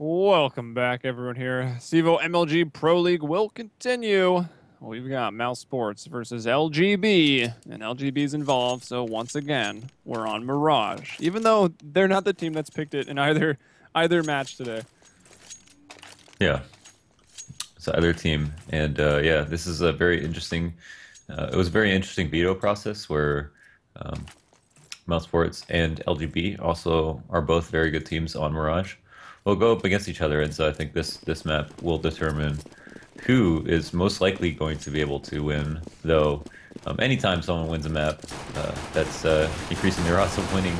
Welcome back, everyone here. CEVO MLG Pro League will continue. We've got mousesports versus LGB, and LGB's involved, so once again, we're on Mirage, even though they're not the team that's picked it in either match today. Yeah, it's either team, and yeah, this is a very interesting. It was a very interesting veto process where mousesports and LGB also are both very good teams on Mirage. Will go up against each other, and so I think this map will determine who is most likely going to be able to win. Though, anytime someone wins a map, that's increasing their odds of winning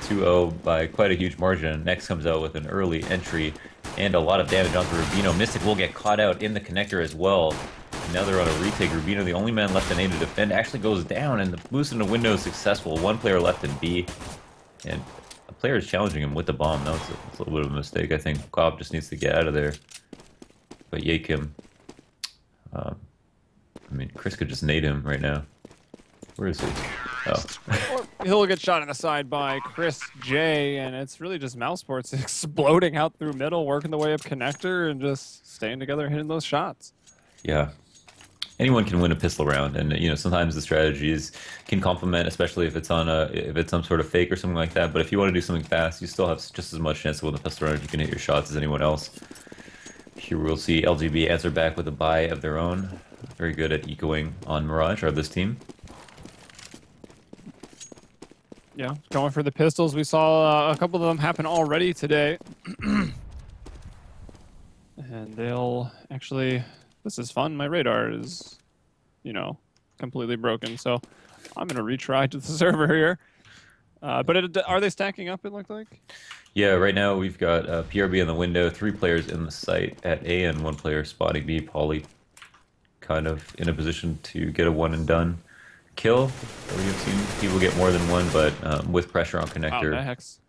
2-0 by quite a huge margin. Next comes out with an early entry and a lot of damage onto Rubino. Mystic will get caught out in the connector as well. And now they're on a retake. Rubino, the only man left in A to defend, actually goes down, and the boost in the window is successful. One player left in B, and a player is challenging him with the bomb. That was a little bit of a mistake. I think Cobb just needs to get out of there. But Yakim, I mean, Chris could just nade him right now. Where is he? Oh. He'll get shot in the side by Chris J, and it's really just mousesports exploding out through middle, working the way up connector, and just staying together, hitting those shots. Yeah. Anyone can win a pistol round, and you know sometimes the strategies can complement, especially if it's on if it's some sort of fake or something like that. But if you want to do something fast, you still have just as much chance to win the pistol round if you can hit your shots as anyone else. Here we'll see LGB answer back with a buy of their own. Very good at ecoing on Mirage, or this team. Yeah, going for the pistols. We saw a couple of them happen already today. And they'll actually... This is fun. My radar is, you know, completely broken. So I'm going to retry to the server here. But are they stacking up, it looked like? Yeah, right now we've got PRB in the window, 3 players in the site at A, and 1 player spotting B. Pauly kind of in a position to get a one and done kill. We have seen people get more than one, but with pressure on connector. Wow, Hex.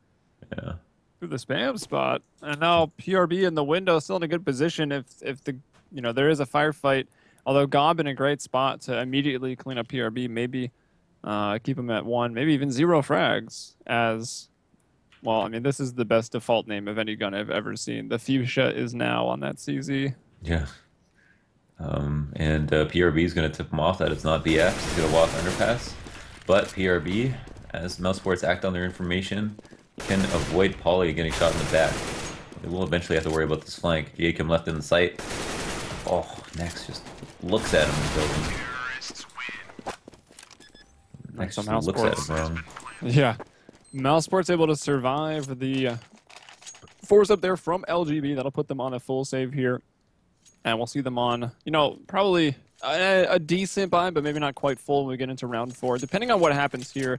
Yeah. Through the spam spot. And now PRB in the window, still in a good position if the... You know, there is a firefight, although Gob in a great spot to immediately clean up PRB, maybe keep him at 1, maybe even 0 frags as, well, I mean, this is the best default name of any gun I've ever seen. The Fuchsia is now on that CZ. Yeah. And PRB is going to tip him off that it's not BF. He's going to walk underpass. But PRB, as mousesports act on their information, can avoid Pauly getting shot in the back. They will eventually have to worry about this flank. Jacob left in the sight. Oh, Nex just looks at him in the building. Nex just looks at him wrong. Yeah. mousesports able to survive the force up there from LGB. That'll put them on a full save here. And we'll see them on, you know, probably a decent buy, but maybe not quite full when we get into round 4. Depending on what happens here,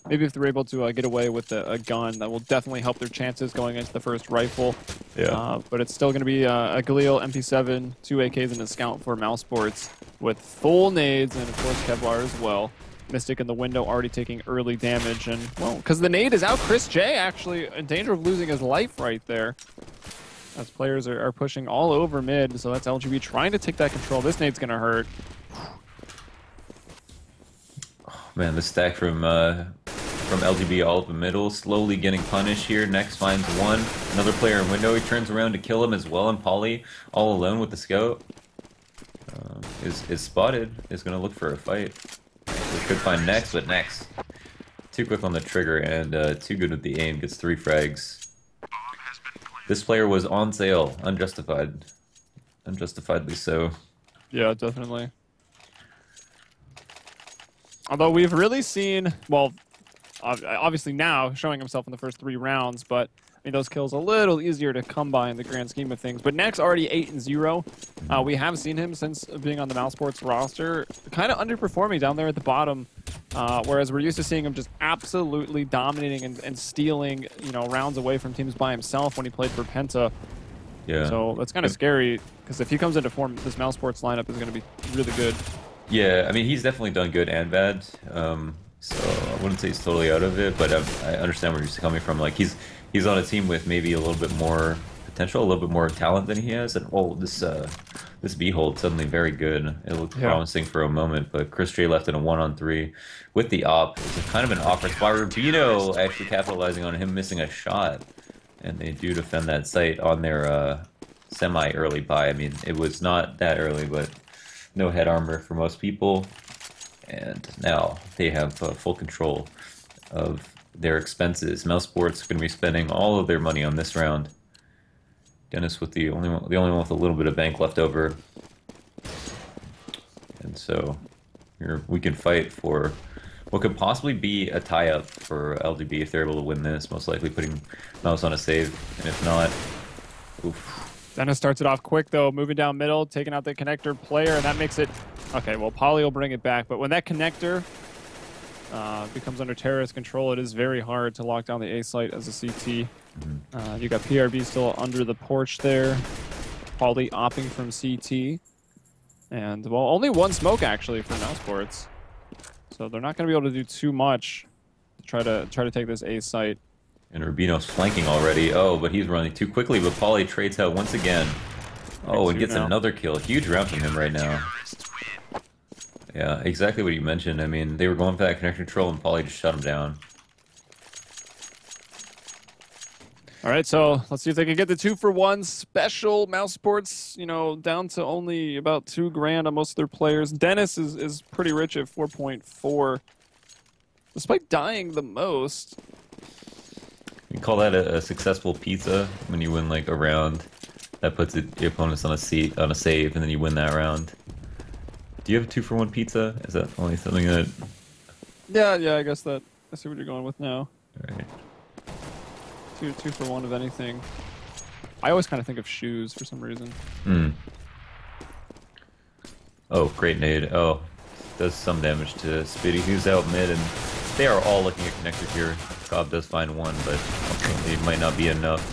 maybe if they're able to get away with a gun, that will definitely help their chances going into the first rifle. Yeah. But it's still going to be a Galil MP7, 2 AKs, and a Scout for mousesports with full nades and, of course, Kevlar as well. Mystic in the window already taking early damage. And, well, because the nade is out, Chris J actually in danger of losing his life right there. As players are pushing all over mid, so that's LGB trying to take that control. This nade's going to hurt. Oh, man, the stack from LGB all up the middle, slowly getting punished here. Next finds one. Another player in window. He turns around to kill him as well, and Pauly, all alone with the scout, is spotted. Is going to look for a fight. We could find Nex, but Nex too quick on the trigger and too good with the aim. Gets 3 frags. This player was on sale, unjustifiedly so. Yeah, definitely. Although we've really seen, well, obviously now showing himself in the first 3 rounds, but I mean those kills a little easier to come by in the grand scheme of things. But Nex already 8-0. We have seen him since being on the mousesports roster, kind of underperforming down there at the bottom. Whereas we're used to seeing him just absolutely dominating and stealing, you know, rounds away from teams by himself when he played for Penta. Yeah. So that's kind of scary because if he comes into form, this mousesports lineup is going to be really good. Yeah, I mean he's definitely done good and bad. So I wouldn't say he's totally out of it, but I understand where he's coming from. Like he's on a team with maybe a little bit more potential, a little bit more talent than he has, and oh, this B-hold suddenly very good. It looked promising for a moment, but Chris J left in a 1-on-3 with the op. It's kind of an awkward spot. Rubino actually capitalizing on him missing a shot. And they do defend that site on their semi-early buy. I mean, it was not that early, but no head armor for most people. And now they have full control of their expenses. mousesports are going to be spending all of their money on this round. Dennis with the only one with a little bit of bank left over. And so we can fight for what could possibly be a tie-up for LGB if they're able to win this, most likely putting Mouse on a save. And if not, oof. Dennis starts it off quick, though, moving down middle, taking out the connector player, and that makes it... Okay, well, Poly will bring it back, but when that connector becomes under terrorist control, it is very hard to lock down the A site as a CT. You got PRB still under the porch there. Poly opting from CT. And, well, only one smoke, actually, for mousesports. So they're not going to be able to do too much to try to take this A site. And Rubino's flanking already. Oh, but he's running too quickly, but Poly trades out once again. Oh, and gets another kill. Huge round from him right now. Yeah, exactly what you mentioned. I mean, they were going for that connector control, and Poly just shut him down. All right, so let's see if they can get the 2-for-1 special. mousesports, you know, down to only about $2,000 on most of their players. Dennis is pretty rich at 4.4, despite dying the most. You call that a successful pizza when you win like a round that puts your opponents on a save, and then you win that round. Do you have a 2-for-1 pizza? Is that only something that? Yeah, I guess that. I see what you're going with now. All right. Two for one of anything. I always kind of think of shoes for some reason. Oh, great nade. Oh, does some damage to Spitty, who's out mid, and they are all looking at connector here. Gob does find one, but ultimately it might not be enough.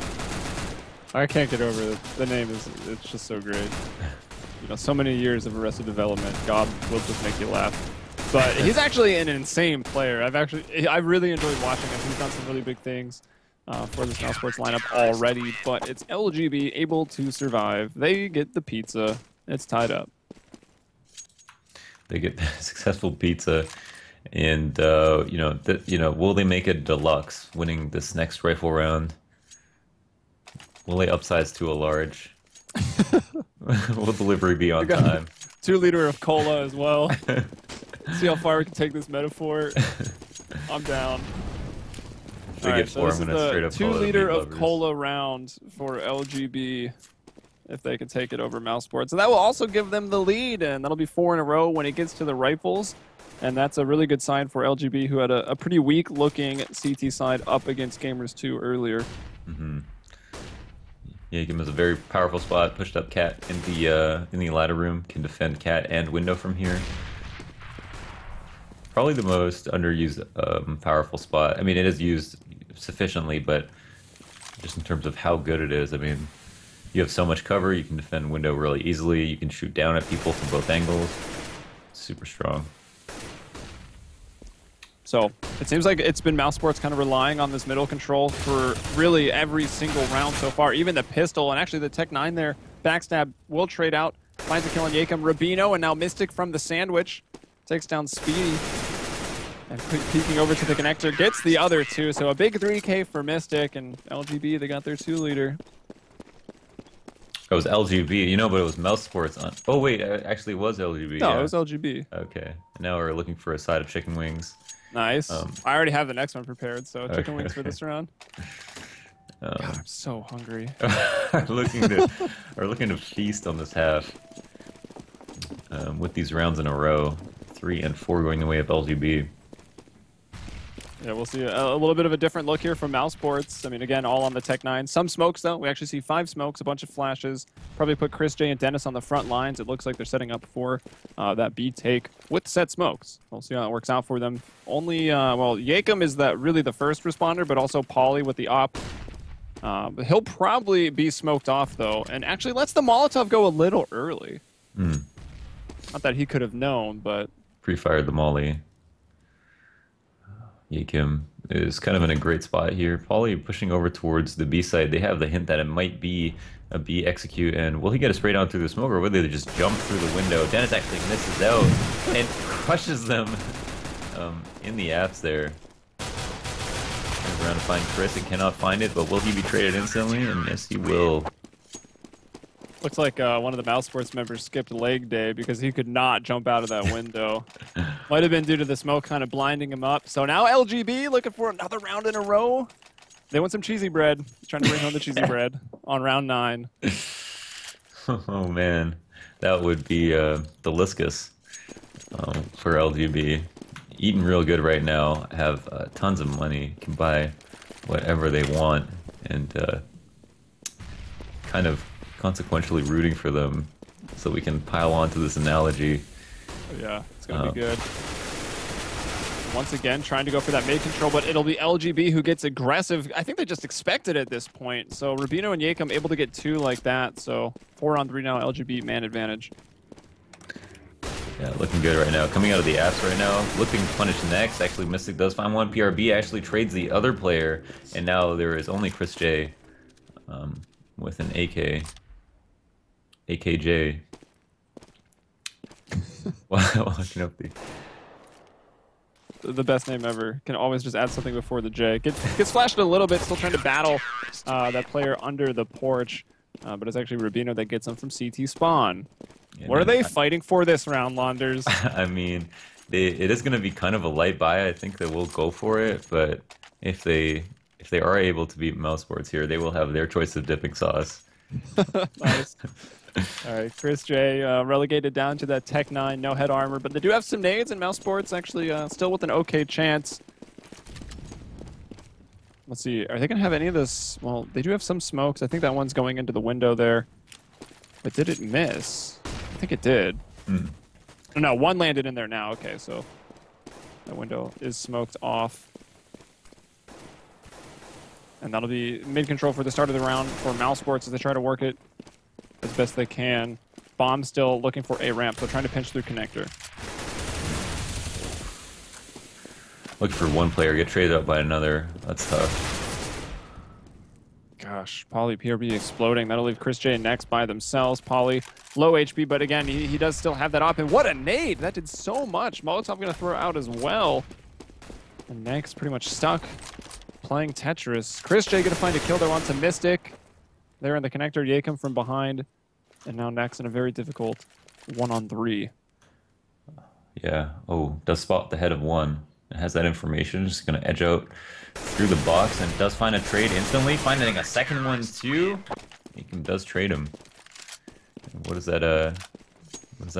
I can't get over it. The name it's just so great. You know, so many years of Arrested Development. Gob will just make you laugh. But he's actually an insane player. I really enjoyed watching him. He's done some really big things for this mousesports lineup already, but it's LGB able to survive. They get the pizza. It's tied up. They get successful pizza, and will they make it deluxe, winning this next rifle round? Will they upsize to a large? Will delivery be on time? 2-liter of cola as well. See how far we can take this metaphor. I'm down. They get 4. I'm gonna straight up 2-liter of cola round for LGB if they can take it over mousesports. And that will also give them the lead, and that'll be 4 in a row when it gets to the rifles. And that's a really good sign for LGB, who had a pretty weak-looking CT side up against Gamers 2 earlier. Yeah, Yagam is a very powerful spot. Pushed up Cat in the ladder room. Can defend Cat and window from here. Probably the most underused powerful spot. I mean, it is used sufficiently, but just in terms of how good it is, I mean, you have so much cover. You can defend window really easily. You can shoot down at people from both angles. Super strong. So it seems like it's been mousesports kind of relying on this middle control for really every single round so far. Even the pistol, and actually the Tech 9 there, backstab will trade out. Finds a kill on Yacom. Rubino, and now Mystic from the sandwich takes down Speedy. And peeking over to the connector, gets the other 2. So a big 3K for Mystic, and LGB, they got their 2-liter. It was LGB, you know, but it was mousesports on. Oh wait, actually it was LGB. No, yeah. it was LGB. Okay, now we're looking for a side of chicken wings. Nice. I already have the next one prepared, so chicken wings for this round. God, I'm so hungry. We're looking to feast on this half with these rounds in a row. 3 and 4 going the way of LGB. Yeah, we'll see a little bit of a different look here from mousesports. I mean, again, all on the Tech 9. Some smokes, though. We actually see 5 smokes, a bunch of flashes. Probably put Chris J and Dennis on the front lines. It looks like they're setting up for that B take with set smokes. We'll see how it works out for them. Only, well, Yacom is really the first responder, but also Pauly with the op. He'll probably be smoked off, though, and actually lets the Molotov go a little early. Not that he could have known, but... Pre-fired the molly. Yacom is kind of in a great spot here. Pauly pushing over towards the B side. They have the hint that it might be a B execute, and will he get a spray down through the smoke, or will they just jump through the window? Dennis actually misses out and crushes them in the apps there. And around to find Chris and cannot find it, but will he be traded instantly? And yes, he will. Looks like one of the mousesports members skipped leg day because he could not jump out of that window. Might have been due to the smoke kind of blinding him up. So now LGB looking for another round in a row. They want some cheesy bread. Trying to bring home the cheesy bread on round 9. Oh man, that would be delicious for LGB. Eating real good right now, have tons of money, can buy whatever they want, and kind of consequentially rooting for them so we can pile on to this analogy. Oh, yeah, it's going to be good. Once again, trying to go for that mid control, but it'll be LGB who gets aggressive. I think they just expected it at this point. So Rubino and Yakum able to get 2 like that. So 4-on-3 now, LGB man advantage. Yeah, looking good right now. Coming out of the apps right now, looking to punish next. Actually, Mystic does find one. PRB actually trades the other player, and now there is only Chris J with an AKJ. Walking up the best name ever. Can always just add something before the J. Gets flashed a little bit, still trying to battle that player under the porch. But it's actually Rubino that gets him from CT spawn. Yeah, what are they fighting for this round, Launders? I mean, it is going to be kind of a light buy. I think they will go for it, but if they are able to beat mousesports here, they will have their choice of dipping sauce. Nice. All right, Chris J relegated down to that Tech 9, no head armor, but they do have some nades, and mousesports actually still with an okay chance. Let's see, are they going to have any of this? Well, they do have some smokes. I think that one's going into the window there. But did it miss? I think it did. Mm. No, one landed in there now. Okay, so that window is smoked off. And that'll be mid-control for the start of the round for mousesports as they try to work it as best they can. Bomb still looking for a ramp, so trying to pinch through connector. Looking for one player, get traded up by another. That's tough. Gosh, Poly PRB exploding. That'll leave Chris J next by themselves. Poly low HP, but again, he does still have that op. And what a nade! That did so much. Molotov going to throw out as well. And next pretty much stuck playing Tetris. Chris J going to find a kill there onto Mystic. There in the connector, Yakum from behind. And now Nex in a very difficult 1-on-3. Yeah. Oh, does spot the head of one. It has that information. Just going to edge out through the box and does find a trade instantly. Finding a second one too. Yakum does trade him. And what does that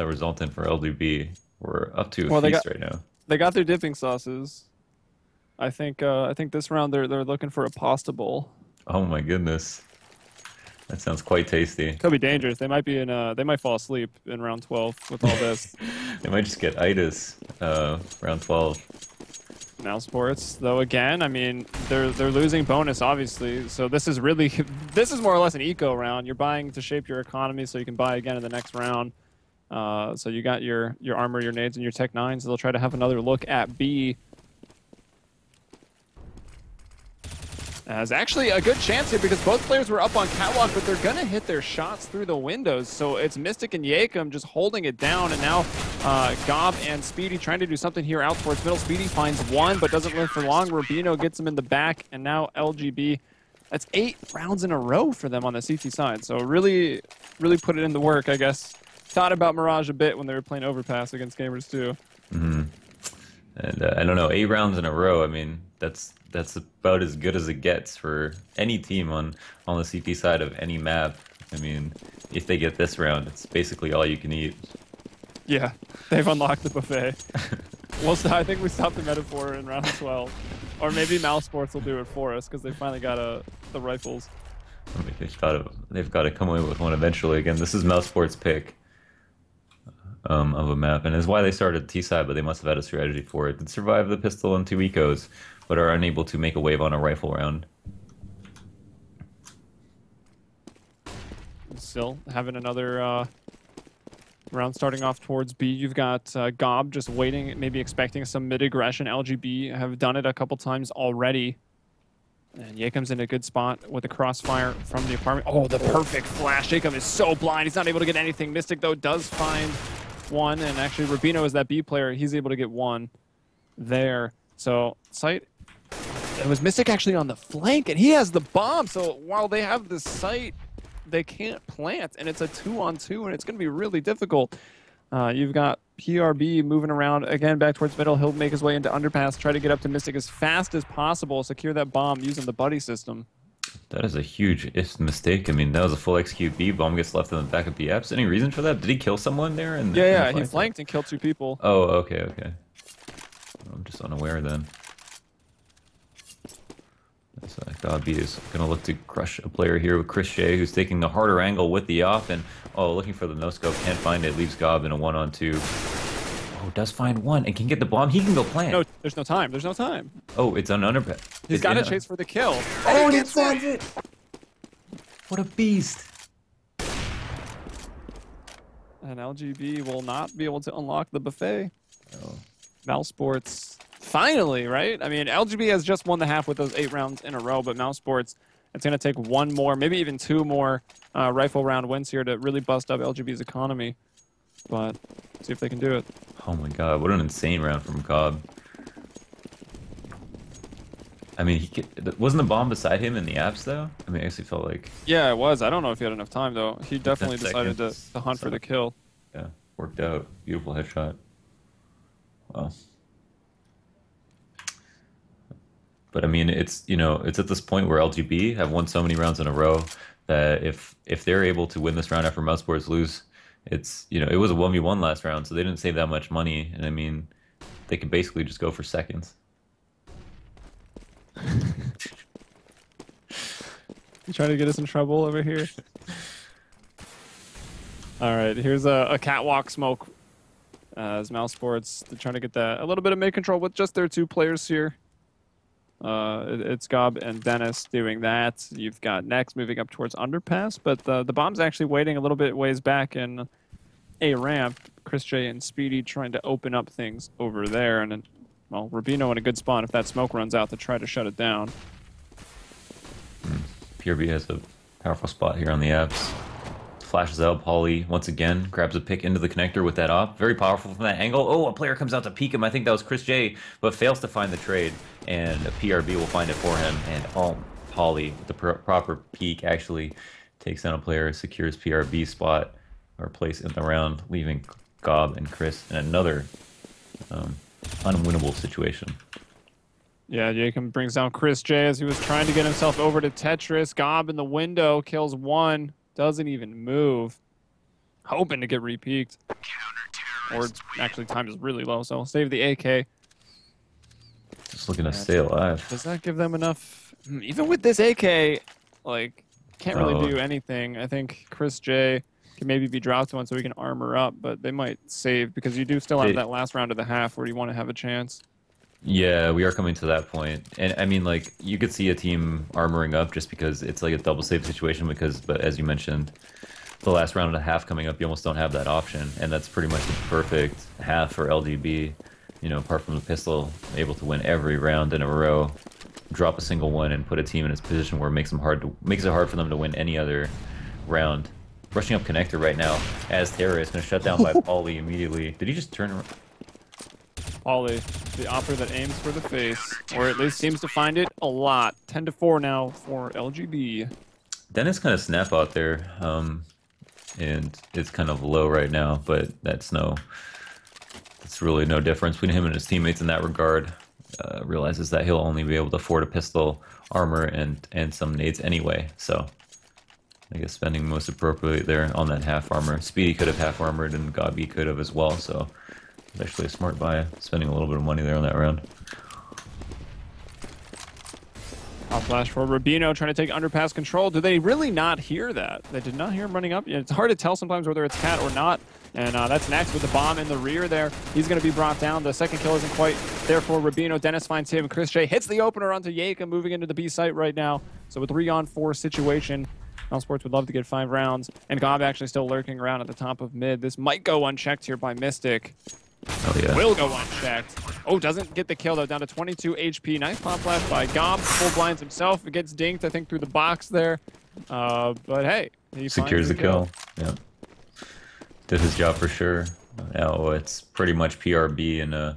result in for LGB? We're up to a feast right now. They got their dipping sauces. I think this round they're looking for a pasta bowl. Oh my goodness. That sounds quite tasty. Could be dangerous. They might be in. They might fall asleep in round 12 with all this. They might just get itis round 12. Mousesports, though, again, I mean, they're losing bonus, obviously. So this is really, this is more or less an eco round. You're buying to shape your economy so you can buy again in the next round. So you got your armor, your nades, and your Tech 9. So they'll try to have another look at B. As actually a good chance here because both players were up on catwalk, but they're going to hit their shots through the windows. So it's Mystic and Yakum just holding it down, and now Gob and Speedy trying to do something here out towards middle. Speedy finds one, but doesn't live for long. Rubino gets him in the back, and now LGB. That's 8 rounds in a row for them on the CT side. So really put it in the work, I guess. Thought about Mirage a bit when they were playing Overpass against Gamers too. Mm-hmm. And I don't know, 8 rounds in a row. I mean, that's about as good as it gets for any team on the CP side of any map. I mean, if they get this round, it's basically all you can eat. Yeah, they've unlocked the buffet. I think we stopped the metaphor in round 12. Or maybe mousesports will do it for us because they finally got the rifles. I mean, they've got to come away with one eventually. Again, this is mousesports' pick of a map, and is why they started T-side, but they must have had a strategy for it. Did survive the pistol and 2 ecos, but are unable to make a wave on a rifle round. Still having another round starting off towards B. You've got Gob just waiting, maybe expecting some mid-aggression. LGB have done it a couple times already. And Yakum's in a good spot with a crossfire from the apartment. Oh, the perfect flash. Yakum is so blind. He's not able to get anything. Mystic, though, does find one. And actually, Rubino is that B player. He's able to get one there. So, Sight It was Mystic actually on the flank, and he has the bomb. So while they have the site, they can't plant, and it's a 2-on-2, and it's going to be really difficult. You've got PRB moving around again back towards middle. He'll make his way into underpass, try to get up to Mystic as fast as possible, secure that bomb using the buddy system. That is a huge mistake. I mean, that was a full execute B. Bomb gets left in the back of B apps. Any reason for that? Did he kill someone there? Yeah, he flanked and killed 2 people. Oh, okay. I'm just unaware then. So Gob is going to look to crush a player here with Chris Shea, who's taking the harder angle with the op, and looking for the no-scope, can't find it, leaves Gob in a 1-on-2. Oh, does find one, and can get the bomb. He can go plant. No, there's no time. There's no time. Oh, it's on underpass. He's got to chase for the kill. Oh, and he finds it! What a beast! And LGB will not be able to unlock the buffet. Oh. mousesports, finally, right? I mean, LGB has just won the half with those 8 rounds in a row, but mousesports, it's going to take 1 more, maybe even 2 more rifle round wins here to really bust up LGB's economy. But see if they can do it. Oh my god, what an insane round from Cobb. I mean, wasn't the bomb beside him in the apps, though? I mean, I actually felt like... Yeah, it was. I don't know if he had enough time, though. He definitely decided to hunt for the kill. Yeah, worked out. Beautiful headshot. Wow. But, I mean, it's, you know, it's at this point where LGB have won so many rounds in a row that if they're able to win this round after mousesports lose, it's, you know, it was a 1v1 last round, so they didn't save that much money. And, I mean, they could basically just go for seconds. You trying to get us in trouble over here? All right, here's a catwalk smoke as mousesports. They're trying to get that a little bit of mid control with just their 2 players here. It's Gob and Dennis doing that. You've got Next moving up towards underpass, but the bomb's actually waiting a little bit ways back in a ramp. Chris J and Speedy trying to open up things over there, and then, well, Rubino in a good spot if that smoke runs out to try to shut it down. PRB has a powerful spot here on the apps. Flashes out, Pauly once again grabs a pick into the connector with that op. Very powerful from that angle. Oh, a player comes out to peek him. I think that was Chris J, but fails to find the trade, and PRB will find it for him. And Pauly, with the proper peek, actually takes down a player, secures PRB spot or place in the round, leaving Gob and Chris in another unwinnable situation. Yeah, Jacob brings down Chris J as he was trying to get himself over to Tetris. Gob in the window kills 1. Doesn't even move. Hoping to get re-peeked. Or actually time is really low, so save the AK. Just looking to stay alive. Does that give them enough? Even with this AK, like, can't really do anything. I think Chris J can maybe be dropped one so he can armor up, but they might save because you do still have that last round of the half where you want to have a chance. Yeah, we are coming to that point. And I mean, like, you could see a team armoring up just because it's like a double save situation but as you mentioned, the last round and a half coming up, you almost don't have that option. And that's pretty much the perfect half for LGB. You know, apart from the pistol, able to win every round in a row, drop a single one, and put a team in a position where it makes it hard for them to win any other round. Rushing up connector right now as Terra is going to shut down by Pauly immediately. Did he just turn around? Pauly, the opera that aims for the face, or at least seems to find it a lot. 10-4 now for LGB. Dennis kind of snap out there, and it's kind of low right now, but that's really no difference between him and his teammates in that regard. Realizes that he'll only be able to afford a pistol, armor, and some nades anyway, so I guess spending most appropriately there on that half armor. Speedy could have half armored, and Gabi could have as well, so it's actually a smart buy, spending a little bit of money there on that round. I'll flash for Rubino trying to take underpass control. Do they really not hear that? They did not hear him running up. It's hard to tell sometimes whether it's Cat or not. And that's Next with the bomb in the rear there. He's going to be brought down. The second kill isn't quite there for Rubino. Dennis finds him. Chris J hits the opener onto Yaka, moving into the B site right now. So a 3-on-4 situation. mousesports would love to get 5 rounds. And Gob actually still lurking around at the top of mid. This might go unchecked here by Mystic. Oh, yeah. Will go unchecked. Oh, doesn't get the kill, though. Down to 22 HP. Nice pop flash by Gob. Full blinds himself. It gets dinked, I think, through the box there. But hey, he secures the kill. Yeah. Did his job for sure. Now it's pretty much PRB in a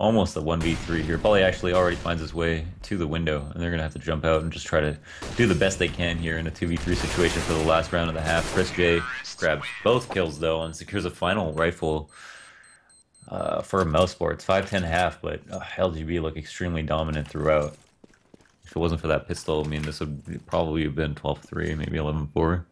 almost a 1v3 here. Polly actually already finds his way to the window, and they're going to have to jump out and just try to do the best they can here in a 2v3 situation for the last round of the half. Chris J grabs both kills, though, and secures a final rifle for mousesports. 5-10 half, but LGB look extremely dominant throughout. If it wasn't for that pistol, I mean, this would probably have been 12-3, maybe 11-4.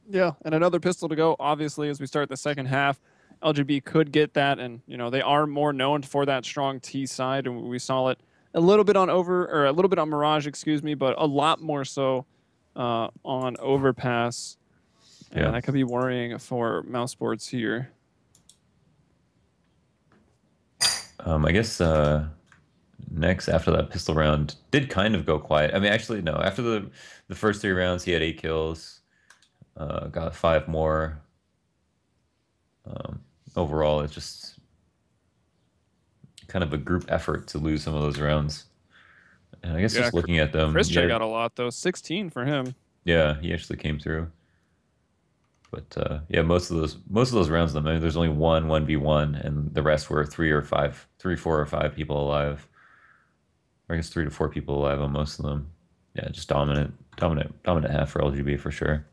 Yeah, and another pistol to go, obviously, as we start the second half. LGB could get that, and you know they are more known for that strong T side, and we saw it a little bit on a little bit on Mirage, excuse me, but a lot more so on Overpass. And Yeah, that could be worrying for mousesports here. I guess next after that pistol round did kind of go quiet. I mean, actually, no. After the first 3 rounds, he had 8 kills, got 5 more. Overall, it's just kind of a group effort to lose some of those rounds. And I guess just looking at them, Chris J got a lot though, 16 for him. Yeah, he actually came through. But yeah, most of those rounds, I mean, there's only 1v1, and the rest were 3, 4, or 5 people alive. Or I guess 3 to 4 people alive on most of them. Yeah, just dominant half for LGB for sure.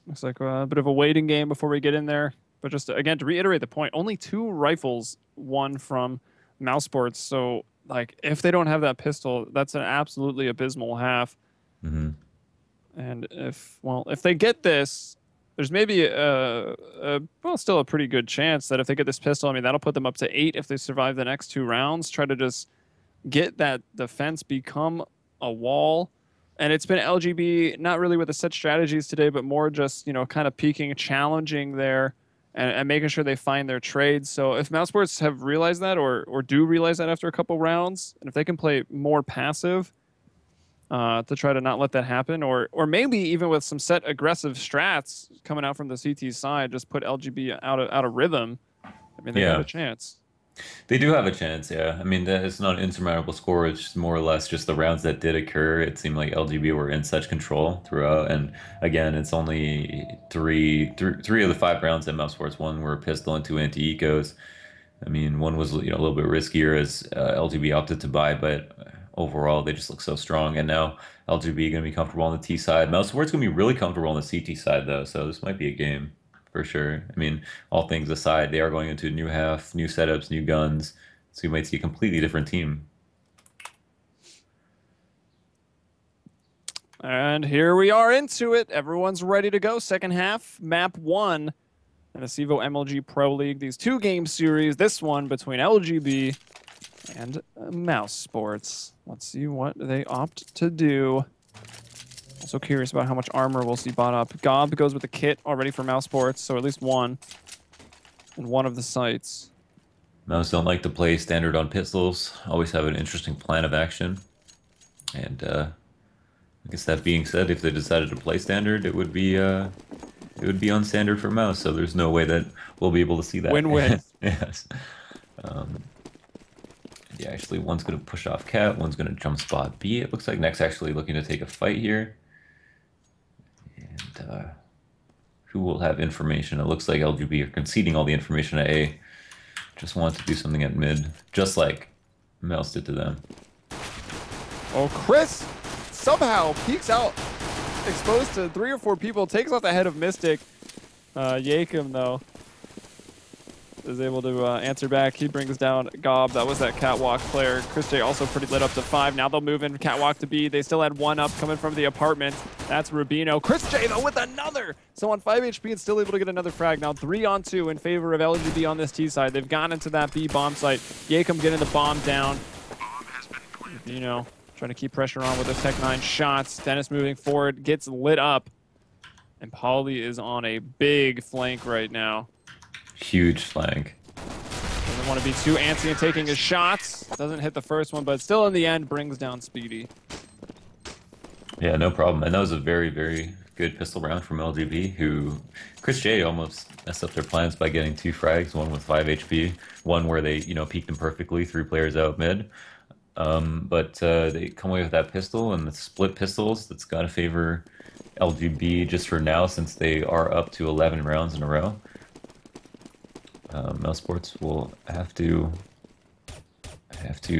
Looks like a bit of a waiting game before we get in there. But just again, to reiterate the point, only 2 rifles won from mousesports. So, like, if they don't have that pistol, that's an absolutely abysmal half. Mm-hmm. And if they get this, there's maybe still a pretty good chance that if they get this pistol, I mean, that'll put them up to 8 if they survive the next 2 rounds. Try to just get that defense become a wall. And it's been LGB, not really with the set strategies today, but more just, you know, kind of peaking, challenging there and making sure they find their trades. So if mousesports have realized that or do realize that after a couple rounds, and if they can play more passive to try to not let that happen, or maybe even with some set aggressive strats coming out from the CT side, just put LGB out of rhythm, I mean, they have a chance. They do have a chance, yeah. I mean, it's not an insurmountable score. It's just more or less just the rounds that did occur. It seemed like LGB were in such control throughout. And again, it's only three of the 5 rounds that mousesports won were pistol and 2 anti-ecos. I mean, one was, you know, a little bit riskier as LGB opted to buy, but overall they just look so strong. And now LGB going to be comfortable on the T side. Mousesports going to be really comfortable on the CT side, though. So this might be a game. For sure. I mean, all things aside, they are going into a new half, new setups, new guns. So you might see a completely different team. And here we are into it. Everyone's ready to go. Second half, map 1 in the CEVO MLG Pro League. These 2-game series, this one between LGB and mousesports. Let's see what they opt to do. Also curious about how much armor we'll see bought up. Gob goes with the kit already for mousesports, so at least one in one of the sites. Mouse don't like to play standard on pistols. Always have an interesting plan of action. And I guess that being said, if they decided to play standard, it would be on standard for mouse. So there's no way that we'll be able to see that. Win-win. Yes. Yeah, actually, one's going to push off Cat. One's going to jump spot B. It looks like Next actually looking to take a fight here. And who will have information? It looks like LGB are conceding all the information at A. Just want to do something at mid, just like Mouse did to them. Oh, Chris somehow peeks out, exposed to 3 or 4 people, takes off the head of Mystic. Yakum, though, is able to answer back. He brings down Gob. That was that Catwalk player. Chris J also pretty lit up to 5. Now they'll move in Catwalk to B. They still had 1 up coming from the apartment. That's Rubino. Chris J, though, with another. So on 5 HP and still able to get another frag. Now 3 on 2 in favor of LGB on this T side. They've gone into that B bomb site. Yakum getting the bomb down. Rubino trying to keep pressure on with those Tech 9 shots. Dennis moving forward, gets lit up. And Pauly is on a big flank right now. Huge flank. Doesn't want to be too antsy in taking his shots. Doesn't hit the first one, but still in the end brings down Speedy. Yeah, no problem. And that was a very, very good pistol round from LGB, who Chris J almost messed up their plans by getting 2 frags, one with 5 HP, one where they, you know, peeked them perfectly, 3 players out mid. But they come away with that pistol and the split pistols. That's got to favor LGB just for now, since they are up to 11 rounds in a row. mousesports will have to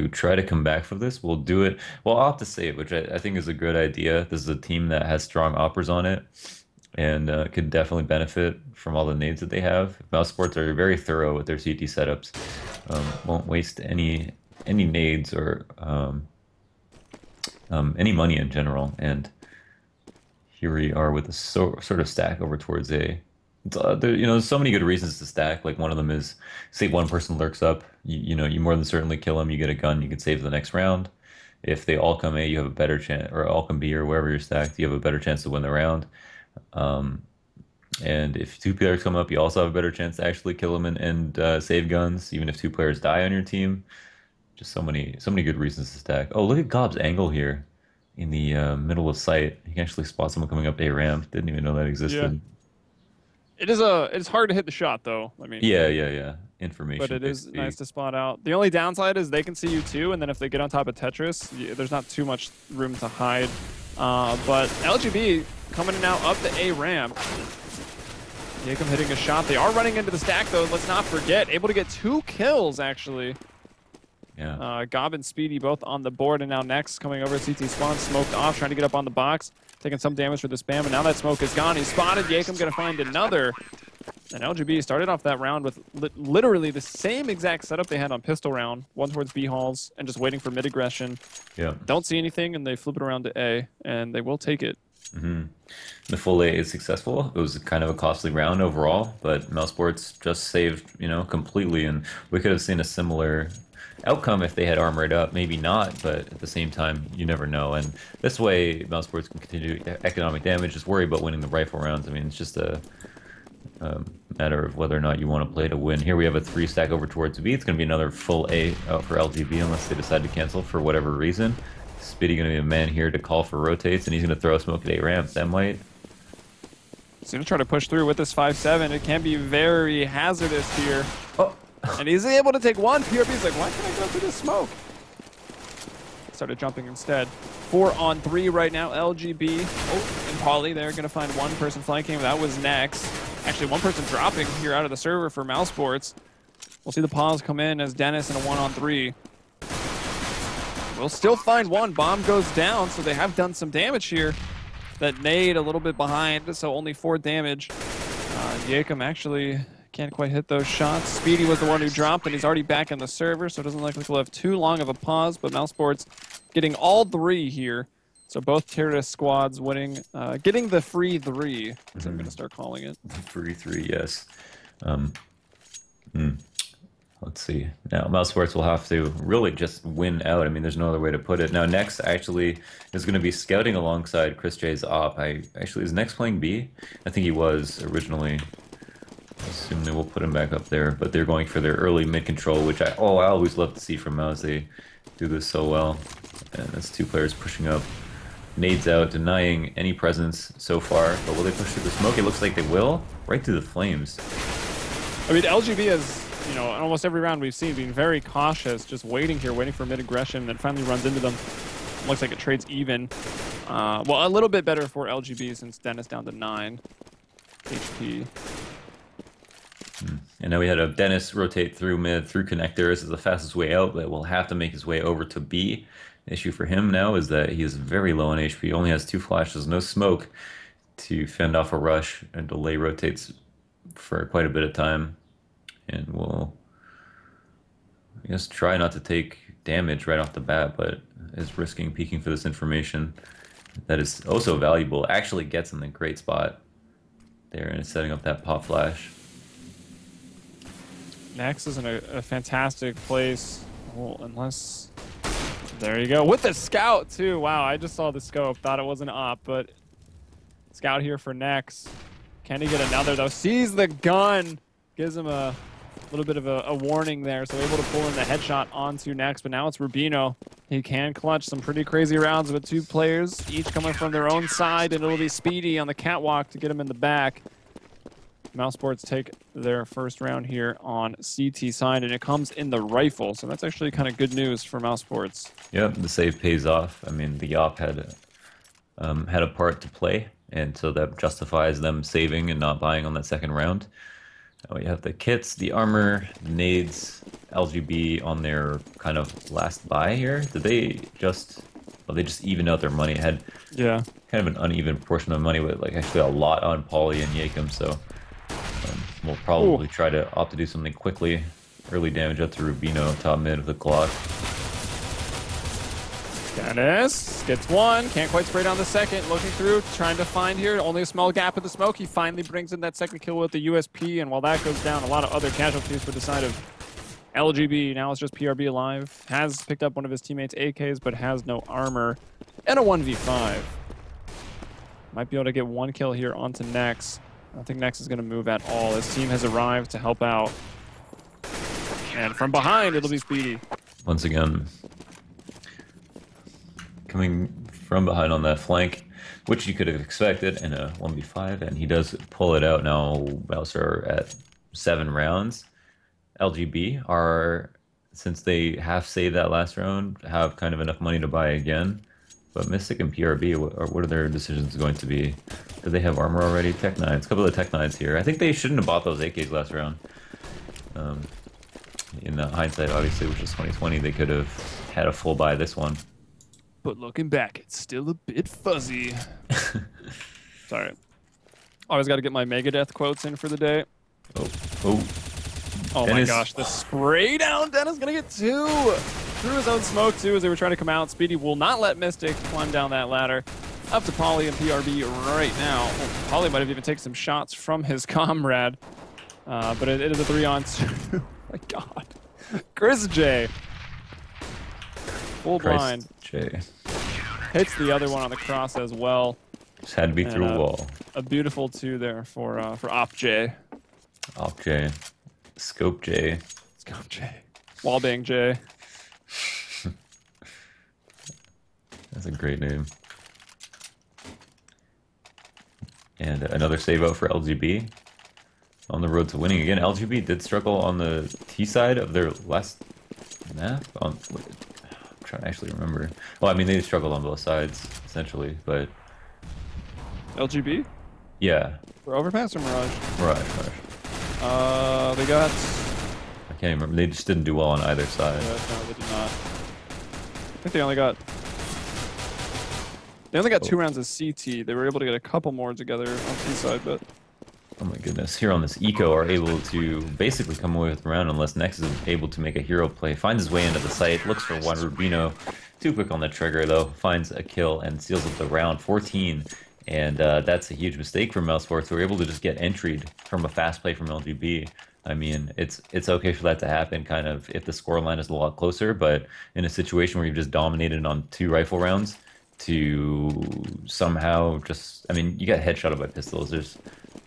try to come back from this. We'll do it. Well, I'll have to save, which I think is a good idea. This is a team that has strong operas on it and could definitely benefit from all the nades that they have. Mousesports are very thorough with their CT setups. Won't waste any nades or any money in general. And here we are with a sort of stack over towards A. There's so many good reasons to stack. Like one of them is, say one person lurks up, you more than certainly kill him. You get a gun, you can save the next round. If they all come A, you have a better chance, or all come B, or wherever you're stacked, you have a better chance to win the round. And if two players come up, you also have a better chance to actually kill them and save guns, even if two players die on your team. Just so many good reasons to stack. Oh, look at Gob's angle here in the middle of sight. He can actually spot someone coming up A ramp. Didn't even know that existed. Yeah. It's hard to hit the shot though. I mean, yeah. Information. But it is nice to spot out. The only downside is they can see you too, and then if they get on top of Tetris, there's not too much room to hide. But LGB coming now up the A ramp. Jacob hitting a shot. They are running into the stack though. Let's not forget, able to get 2 kills actually. Yeah. Gob and Speedy both on the board, and now Next coming over. CT spawn, smoked off, trying to get up on the box, taking some damage for the spam, and now that smoke is gone. He's spotted. Jacob gonna find another. And LGB started off that round with literally the same exact setup they had on pistol round, one towards B halls, and just waiting for mid aggression. Yeah. Don't see anything, and they flip it around to A, and they will take it. Mm-hmm. The full A is successful. It was kind of a costly round overall, but mousesports just saved, completely, and we could have seen a similar outcome if they had armored up. Maybe not, but at the same time, you never know. And this way, mousesports can continue economic damage. Just worry about winning the rifle rounds. I mean, it's just a matter of whether or not you want to play to win. Here we have a 3 stack over towards B. It's going to be another full A out for LGB unless they decide to cancel for whatever reason. Speedy going to be a man here to call for rotates, and he's going to throw a smoke at A ramp. That might... He's going to try to push through with this 5-7. It can be very hazardous here. Oh. And he's able to take one. PRB's like, why can't I go through this smoke? Started jumping instead. 4-on-3 right now. LGB. Oh, and Pauly there going to find one person flanking. That was Next. Actually, one person dropping here out of the server for mousesports. We'll see the pause come in as Dennis in a 1-on-3. We'll still find one. Bomb goes down, so they have done some damage here. That nade a little bit behind, so only 4 damage. Jacob actually can't quite hit those shots. Speedy was the one who dropped, and he's already back in the server, so it doesn't look like we'll have too long of a pause, but mousesports getting all 3 here. So both terrorist squads winning, getting the free 3, as I'm going to start calling it. Free 3, yes. Let's see. Now, mousesports will have to really just win out. I mean, there's no other way to put it. Now, Next actually is going to be scouting alongside Chris J's op. Is Next playing B? I think he was originally. I assume they will put him back up there, but they're going for their early mid control, which I always love to see from Mouse. They do this so well. And that's 2 players pushing up. Nades out, denying any presence so far, but will they push through the smoke? It looks like they will. Right through the flames. I mean, LGB has, in almost every round we've seen, being very cautious, just waiting here, waiting for mid-aggression, then finally runs into them. Looks like it trades even. Well, a little bit better for LGB since Dennis down to 9 HP. And now we had a Dennis rotate through mid, through connectors is the fastest way out, but will have to make his way over to B. The issue for him now is that he is very low on HP, only has 2 flashes, no smoke to fend off a rush and delay rotates for quite a bit of time. And will, I guess, try not to take damage right off the bat, but is risking peeking for this information that is also valuable. Actually gets in the great spot there and is setting up that pop flash. Next is in a fantastic place. Well, unless... There you go. With the scout, too. Wow, I just saw the scope. Thought it was an op, but... Scout here for Next. Can he get another, though? Sees the gun. Gives him a little bit of a warning there. So able to pull in the headshot onto Next. But now it's Rubino. He can clutch some pretty crazy rounds with 2 players, each coming from their own side. And it'll be Speedy on the catwalk to get him in the back. Mousesports take their first round here on CT side, and it comes in the rifle. So that's actually kind of good news for Mousesports. Yep, the save pays off. I mean, the op had a part to play, and so that justifies them saving and not buying on that second round. Oh, you have the kits, the armor, nades, LGB on their kind of last buy here. Did they just... Well, they just evened out their money. It had Yeah. kind of an uneven portion of money with like actually a lot on Polly and Yakum, so we'll probably try to opt to do something quickly. Early damage out to Rubino, top mid of the Glock. Dennis gets one, can't quite spray down the second, looking through, trying to find here, only a small gap in the smoke. He finally brings in that second kill with the USP, and while that goes down, a lot of other casualties for the side of LGB. Now it's just PRB alive. Has picked up one of his teammates' AKs, but has no armor. And a 1v5. Might be able to get one kill here onto Nex. I don't think Nex is going to move at all. His team has arrived to help out. And from behind, it'll be Speedy. Once again, coming from behind on that flank, which you could have expected in a 1v5, and he does pull it out. Now Mouser at 7 rounds. LGB are, since they half saved that last round, have kind of enough money to buy again. But Mystic and PRB, what are their decisions going to be? Do they have armor already? Tech 9s, a couple of Tech 9s here. I think they shouldn't have bought those AKs last round. In the hindsight, obviously, which is 2020, they could have had a full buy this one. But looking back, it's still a bit fuzzy. Sorry. Always got to get my Megadeth quotes in for the day. Oh Dennis. my gosh, the spray down. Dennis gonna get 2 through his own smoke too as they were trying to come out. Speedy will not let Mystic climb down that ladder. Up to Polly and PRB right now. Oh, Polly might have even taken some shots from his comrade. But it is a 3-on-2. Oh my god. Chris J. Full blind. J. Hits the other one on the cross as well. Just had to be through a wall. A beautiful 2 there for Op J. Op J. Scope J. Scope J. Wallbang J. That's a great name. And another save out for LGB. On the road to winning again. LGB did struggle on the T side of their last map. I'm trying to actually remember. Well, I mean, they struggled on both sides, essentially, but... LGB? Yeah. For Overpass or Mirage? Mirage. They got... I can't remember. They just didn't do well on either side. Yeah, no, they did not. I think they only got... They only got 2 rounds of CT. They were able to get a couple more together on T side, but... Oh my goodness. Here on this Eco are able to basically come away with the round unless Nex is able to make a hero play. Finds his way into the site, looks for one. Rubino, too quick on the trigger though. Finds a kill and seals up the round. 14. And that's a huge mistake from mousesports. Who were able to just get entry'd from a fast play from LGB. I mean, it's okay for that to happen kind of if the scoreline is a lot closer, but in a situation where you've just dominated on 2 rifle rounds to somehow just, I mean, you got headshotted by pistols. There's...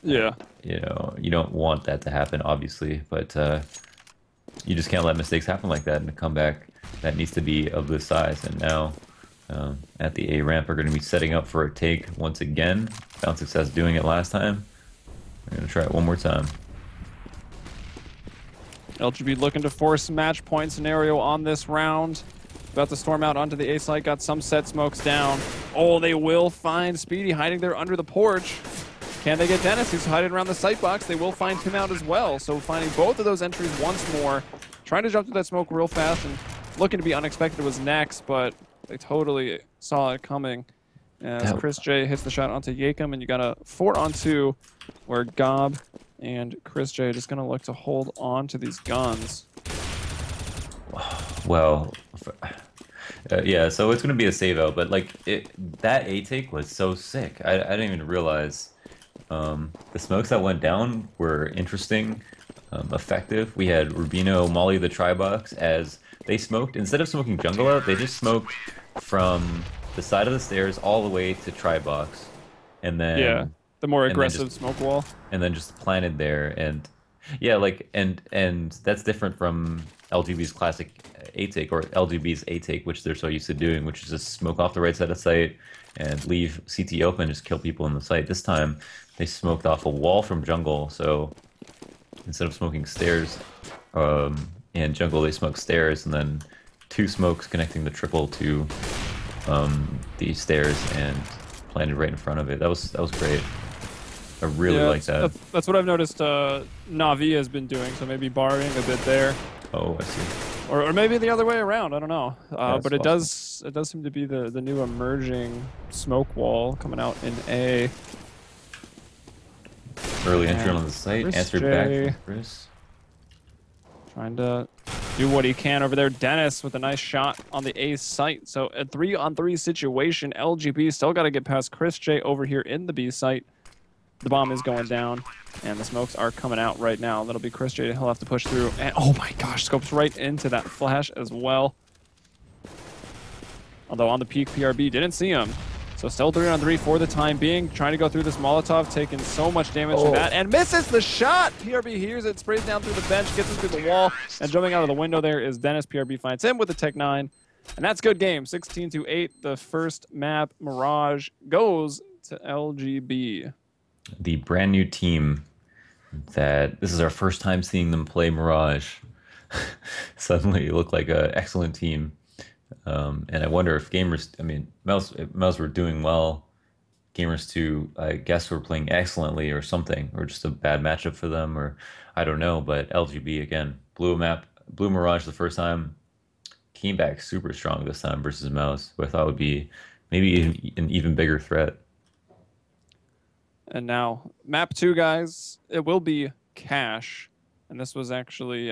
Yeah. You know, you don't want that to happen, obviously, but you just can't let mistakes happen like that in a comeback that needs to be of this size. And now, at the A ramp, we're going to be setting up for a take once again. Found success doing it last time. We're going to try it one more time. LGB looking to force match point scenario on this round. About to storm out onto the A site, got some set smokes down. Oh, they will find Speedy hiding there under the porch. Can they get Dennis, who's hiding around the sight box? They will find him out as well. So finding both of those entries once more. Trying to jump through that smoke real fast and looking to be unexpected was next, but they totally saw it coming. As Chris J hits the shot onto Yakum, and you got a 4-on-2 where Gob and Chris J just going to look to hold on to these guns. Well, yeah, so it's going to be a save out, but like that A take was so sick. I didn't even realize the smokes that went down were interesting, effective. We had Rubino molly the tri-box as they smoked. Instead of smoking jungle out, they just smoked from the side of the stairs all the way to tri-box. And then... Yeah, the more aggressive smoke wall. And then just planted there. And yeah, like, and that's different from LGB's classic A-take or LGB's A-take, which they're so used to doing, which is just smoke off the right side of site and leave CT open, just kill people in the site. This time, they smoked off a wall from jungle, so instead of smoking stairs and jungle, they smoked stairs, and then 2 smokes connecting the triple to the stairs and planted right in front of it. That was great. I really Yeah, like that. that's what I've noticed Navi has been doing, so maybe borrowing a bit there. Oh, I see. Or maybe the other way around, I don't know. Yeah, it's But it possible. does seem to be the new emerging smoke wall coming out in A. Early entry And on the site, Chris answered back from J Chris. trying to do what he can over there. Dennis with a nice shot on the A site. So a 3-on-3 situation. LGB still got to get past Chris J over here in the B site. The bomb is going down, and the smokes are coming out right now. That'll be Chris J. He'll have to push through. And oh my gosh, scopes right into that flash as well. Although on the peak, PRB didn't see him. So still 3-on-3 for the time being. Trying to go through this Molotov, taking so much damage from that, and misses the shot. PRB hears it, sprays down through the bench, gets him through the wall, and jumping out of the window there is Dennis. PRB finds him with the Tech 9. And that's good game. 16-8. The first map, Mirage, goes to LGB. The brand new team that this is our first time seeing them play Mirage. Suddenly look like an excellent team. And I wonder if gamers, I mean, Mouse were doing well. Gamers 2, I guess, were playing excellently or something, or just a bad matchup for them, or I don't know. But LGB, again, blew Mirage the first time, came back super strong this time versus Mouse, who I thought would be maybe an even bigger threat. And now, map 2, guys, it will be Cash. And this was actually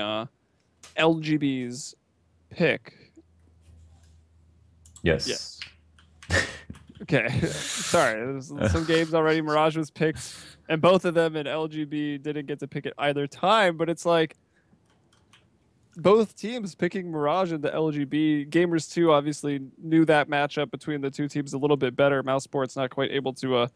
LGB's pick. Yes. Okay, sorry. There's some games already. Mirage was picked, and both of them in LGB didn't get to pick it either time. But it's like both teams picking Mirage in the LGB. Gamers 2 obviously knew that matchup between the two teams a little bit better. mousesports not quite able to,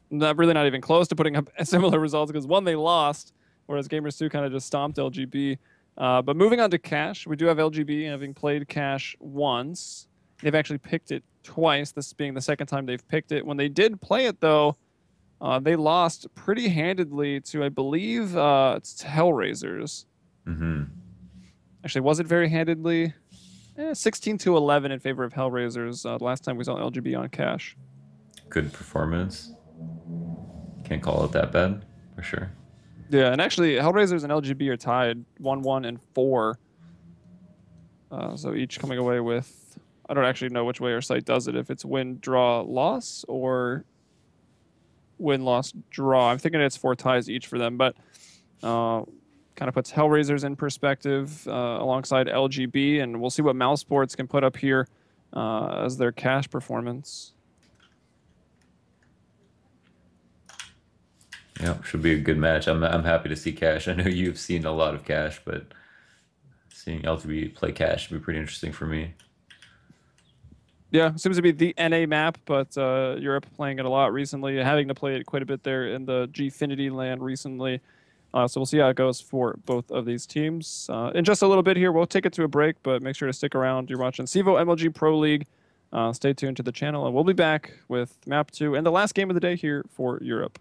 not even close to putting up similar results because one, they lost, whereas Gamers 2 kind of just stomped LGB. But moving on to Cash, we do have LGB having played Cash once. They've actually picked it twice, this being the second time they've picked it. When they did play it, though, they lost pretty handedly to, I believe, it's Hellraisers. Mm-hmm. Actually, was it very handedly? 16-11 in favor of Hellraisers. The last time we saw LGB on Cash. Good performance. Can't call it that bad, for sure. Yeah, and actually, Hellraisers and LGB are tied 1-1 and 4. So each coming away with... I don't actually know which way our site does it, if it's win, draw, loss, or win, loss, draw. I'm thinking it's 4 ties each for them, but kind of puts Hellraisers in perspective alongside LGB, and we'll see what mousesports can put up here as their Cash performance. Yeah, should be a good match. I'm happy to see Cash. I know you've seen a lot of Cash, but seeing LGB play Cash would be pretty interesting for me. Yeah, seems to be the NA map, but Europe playing it a lot recently, having to play it quite a bit there in the Gfinity land recently. So we'll see how it goes for both of these teams. In just a little bit here, we'll take it to a break, but make sure to stick around. You're watching CEVO MLG Pro League. Stay tuned to the channel, and we'll be back with Map 2 and the last game of the day here for Europe.